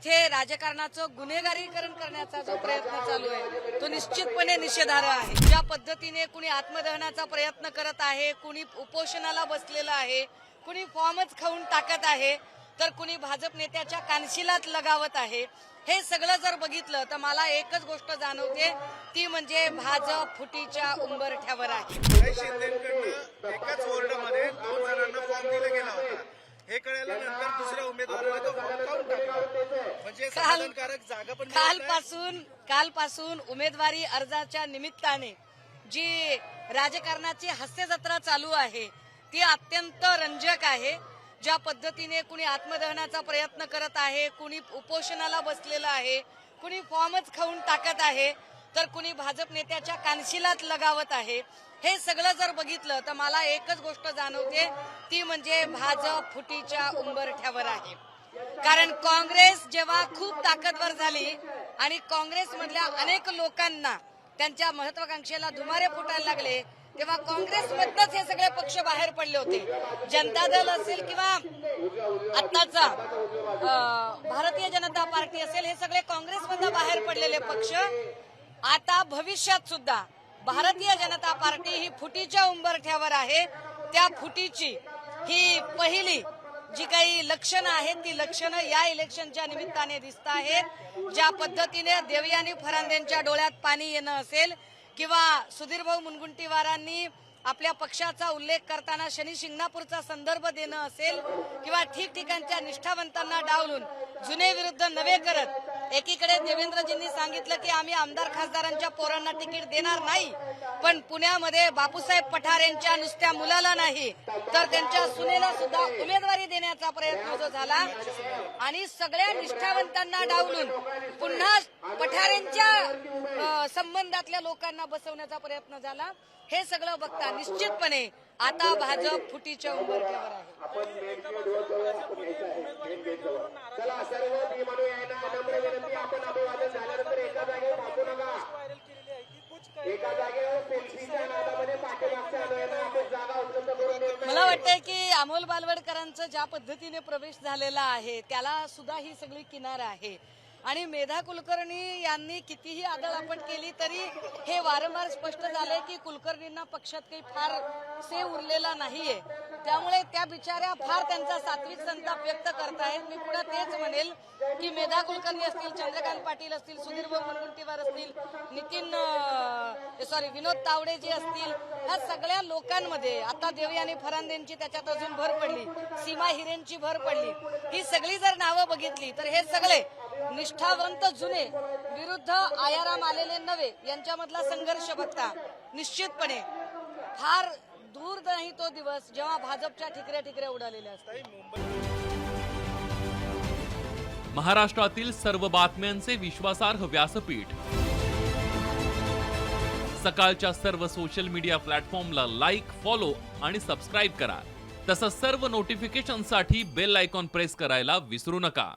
इथे राजकारणाचं गुन्हेगारीकरण करण्याचा जो प्रयत्न चालू आहे तो निश्चितपणे निषेधार्ह आहे। ज्या पद्धतीने कुणी आत्मदहनाचा प्रयत्न करत आहे, कुणी उपोषणाला बसलेलं आहे, कुणी फॉर्मच खाऊन टाकत आहे, तर कुणी भाजप नेत्याच्या कानशिलात लगावत आहे, हे सगळं जर बघितलं तर मला एकच गोष्ट जाणवते, ती म्हणजे भाजप फुटीच्या उंबरठ्यावर आहे। शिंदेकडनं एकाच वॉर्डमध्ये 2 जणांना फॉर्म दिला गेला होता, हे कळल्यानंतर दुसऱ्या उमेदवाराला तो फॉर्म काढून टाकला, म्हणजे समाधानकारक जागा पण कालपासून उमेदवारी अर्जाच्या निमित्ताने जी राजकारणाची हास्य जत्रा चालू आहे ती अत्यंत रंजक आहे। ज्या पद्धतीने कुणी आत्मदहनाचा प्रयत्न करत आहे, कुणी उपोषणाला बसलेलं आहे, कुणी फॉर्मच खाऊन टाकत आहे, तर कुणी भाजप नेत्याच्या कानशिलात लगावत आहे, हे सगळं जर बघितलं तर मला एकच गोष्ट जाणवते, ती म्हणजे भाजप फुटीच्या उंबरठ्यावर आहे। कारण काँग्रेस जेव्हा खूप ताकदवर झाली आणि काँग्रेसमधल्या अनेक लोकांना त्यांच्या महत्वाकांक्षेला धुमारे फुटायला लागले, तेव्हा काँग्रेसमधनच हे सगळे पक्ष बाहेर पडले होते। जनता दल असेल किंवा आत्ताचा भारतीय जनता पार्टी असेल, हे सगळे काँग्रेसमधनं बाहेर पडलेले पक्ष आता भविष्यात सुद्धा भारतीय जनता पार्टी ही फुटीच्या उंबरठ्यावर आहे। त्या फुटीची ही पहिली जी काही लक्षणं आहेत ती लक्षणं या इलेक्शनच्या निमित्ताने दिसत आहेत। ज्या पद्धतीने देवयानी फरांदेंच्या डोळ्यात पाणी येणं असेल किंवा सुधीरभाऊ मुनगंटीवारांनी आपल्या पक्षाचा उल्लेख करताना शनी शिंगणापूरचा संदर्भ देणं असेल किंवा ठिकठिकाणच्या निष्ठावंतांना डावलून जुने विरुद्ध नवे करत एकीकडे देवेंद्रजींनी सांगितलं की आम्ही आमदार खासदारांच्या पोरांना तिकीट देणार नाही, पण पुण्यामध्ये बापूसाहेब पठारेंच्या नुसत्या मुलाला नाही तर त्यांच्या सुनेला सुद्धा उमेदवारी देण्याचा प्रयत्न जो झाला आणि सगळ्या निष्ठावंतांना डावलून पुन्हा पठारेंच्या संबंधातल्या लोकांना बसवण्याचा प्रयत्न झाला, हे सगळं बघता निश्चितपणे आता भाजप फुटीच्या उंबरठ्यावर आहे। मला वाटतंय की अमोल बालवडकरांचं ज्या पद्धतीने प्रवेश झालेला आहे त्याला सुद्धा ही सगळी किनार आहे आणि मेधा कुलकर्णी यांनी कितीही आदळआपट केली तरी हे वारंवार स्पष्ट झालंय की कुलकर्णींना पक्षात काही फार से उरलेला नाहीये, त्यामुळे त्या बिचाऱ्या फार त्यांचा सात्विक संताप व्यक्त करतायत। मी पुढे तेच म्हणेल की मेधा कुलकर्णी असतील, चंद्रकांत पाटील असतील, सुधीरभाऊ मुनगंटीवार असतील, विनोद तावडे जे असतील, ह्या सगळ्या लोकांमध्ये आता देवयानी फरांदेंची त्याच्यात अजून भर पडली, सीमा हिरेंची भर पडली, ही सगळी जर नावं बघितली तर हे सगळे निष्ठावंत जुने विरुद्ध आयाराम आलेले नवे यांच्यामधला संघर्ष बघता निश्चितपणे फार दूर नाही तो दिवस जेव्हा भाजपच्या ठिकऱ्या उडालेल्या असतात। महाराष्ट्रातील सर्व बातम्यांचे विश्वासार्ह व्यासपीठ, सकाळच्या सर्व सोशल मीडिया प्लॅटफॉर्मला लाईक, फॉलो आणि सबस्क्राईब करा। तसंच सर्व नोटिफिकेशनसाठी बेल आयकॉन प्रेस करायला विसरू नका।